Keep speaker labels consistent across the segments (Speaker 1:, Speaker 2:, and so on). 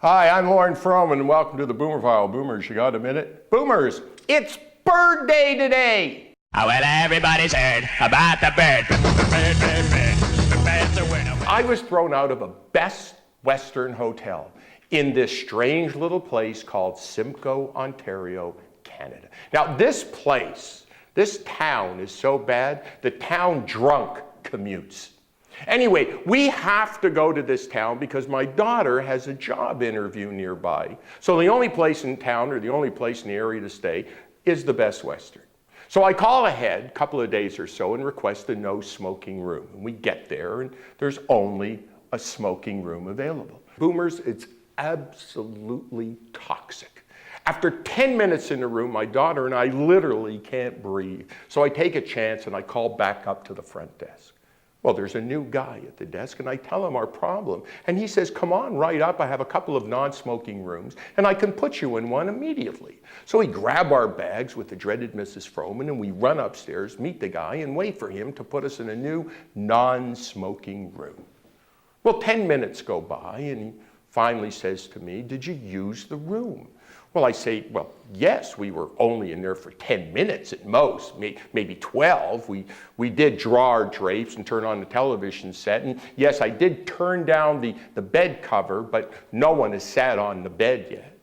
Speaker 1: Hi, I'm Lauren Froman, and welcome to the Boomer File. Boomers, you got a minute? Boomers, it's Bird Day today!
Speaker 2: Oh, well, everybody's heard about the bird.
Speaker 1: I was thrown out of a Best Western hotel in this strange little place called Simcoe, Ontario, Canada. Now, this town is so bad, the town drunk commutes. Anyway, we have to go to this town because my daughter has a job interview nearby. So the only place in town, or the only place in the area to stay, is the Best Western. So I call ahead a couple of days or so and request a no smoking room. And we get there and there's only a smoking room available. Boomers, it's absolutely toxic. After 10 minutes in the room, my daughter and I literally can't breathe. So I take a chance and I call back up to the front desk. Well, there's a new guy at the desk, and I tell him our problem. And he says, come on right up. I have a couple of non-smoking rooms, and I can put you in one immediately. So we grab our bags with the dreaded Mrs. Froman, and we run upstairs, meet the guy, and wait for him to put us in a new non-smoking room. Well, 10 minutes go by, and he finally says to me, did you use the room? Well, I say, well, yes, we were only in there for 10 minutes at most, maybe 12. We did draw our drapes and turn on the television set. And yes, I did turn down the bed cover, but no one has sat on the bed yet.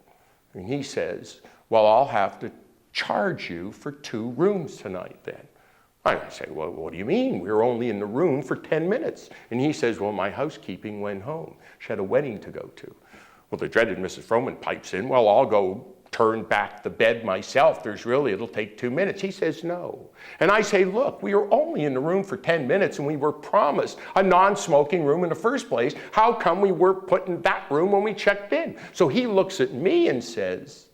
Speaker 1: And he says, well, I'll have to charge you for 2 rooms tonight then. I say, well, what do you mean? We were only in the room for 10 minutes. And he says, well, my housekeeping went home. She had a wedding to go to. Well, the dreaded Mrs. Froman pipes in, well, I'll go turn back the bed myself. It'll take 2 minutes. He says no. And I say, look, we were only in the room for 10 minutes and we were promised a non-smoking room in the first place. How come we weren't put in that room when we checked in? So he looks at me and says,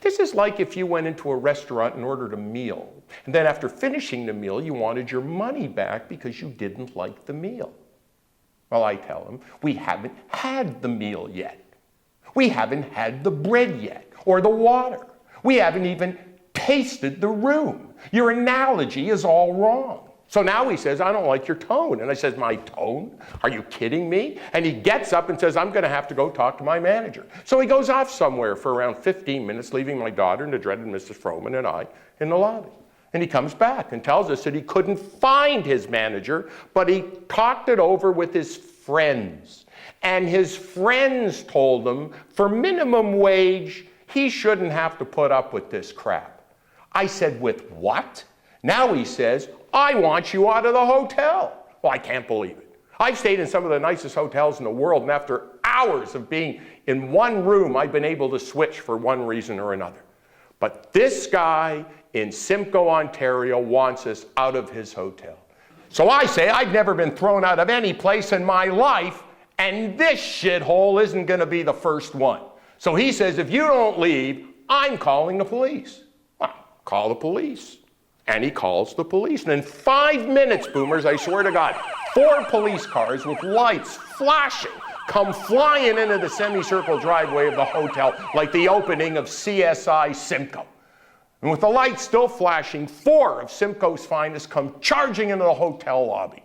Speaker 1: this is like if you went into a restaurant and ordered a meal. And then after finishing the meal, you wanted your money back because you didn't like the meal. Well, I tell him, we haven't had the meal yet. We haven't had the bread yet, or the water. We haven't even tasted the room. Your analogy is all wrong. So now he says, I don't like your tone. And I says, my tone? Are you kidding me? And he gets up and says, I'm going to have to go talk to my manager. So he goes off somewhere for around 15 minutes, leaving my daughter and the dreaded Mrs. Froman and I in the lobby. And he comes back and tells us that he couldn't find his manager, but he talked it over with his friends. And his friends told him for minimum wage, he shouldn't have to put up with this crap. I said, with what? Now he says, I want you out of the hotel. Well, I can't believe it. I've stayed in some of the nicest hotels in the world, and after hours of being in one room, I've been able to switch for one reason or another. But this guy in Simcoe, Ontario wants us out of his hotel. So I say, I've never been thrown out of any place in my life, and this shithole isn't going to be the first one. So he says, if you don't leave, I'm calling the police. Well, call the police. And he calls the police. And in 5 minutes, boomers, I swear to God, 4 police cars with lights flashing come flying into the semicircle driveway of the hotel like the opening of CSI Simcoe. And with the lights still flashing, 4 of Simcoe's finest come charging into the hotel lobby.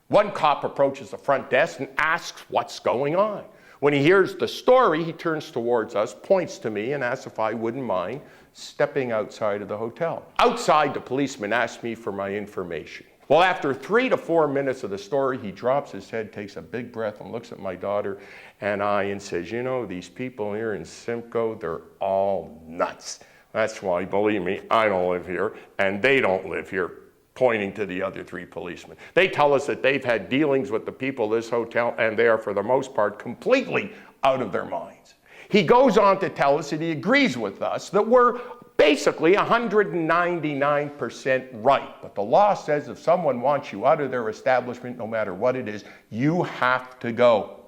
Speaker 1: One cop approaches the front desk and asks what's going on. When he hears the story, he turns towards us, points to me, and asks if I wouldn't mind stepping outside of the hotel. Outside, the policeman asked me for my information. Well, after 3 to 4 minutes of the story, he drops his head, takes a big breath, and looks at my daughter and I and says, you know, these people here in Simcoe, they're all nuts. That's why, believe me, I don't live here, and they don't live here. Pointing to the other 3 policemen. They tell us that they've had dealings with the people of this hotel, and they are, for the most part, completely out of their minds. He goes on to tell us that he agrees with us that we're basically 199% right. But the law says if someone wants you out of their establishment, no matter what it is, you have to go.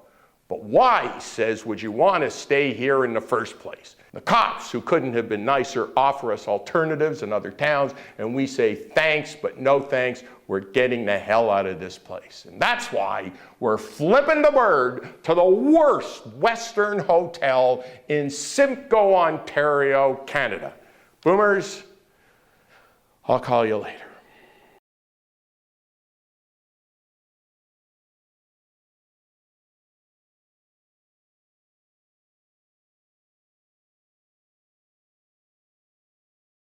Speaker 1: But why, he says, would you want to stay here in the first place? The cops, who couldn't have been nicer, offer us alternatives in other towns, and we say thanks, but no thanks. We're getting the hell out of this place. And that's why we're flipping the bird to the worst Western hotel in Simcoe, Ontario, Canada. Boomers, I'll call you later.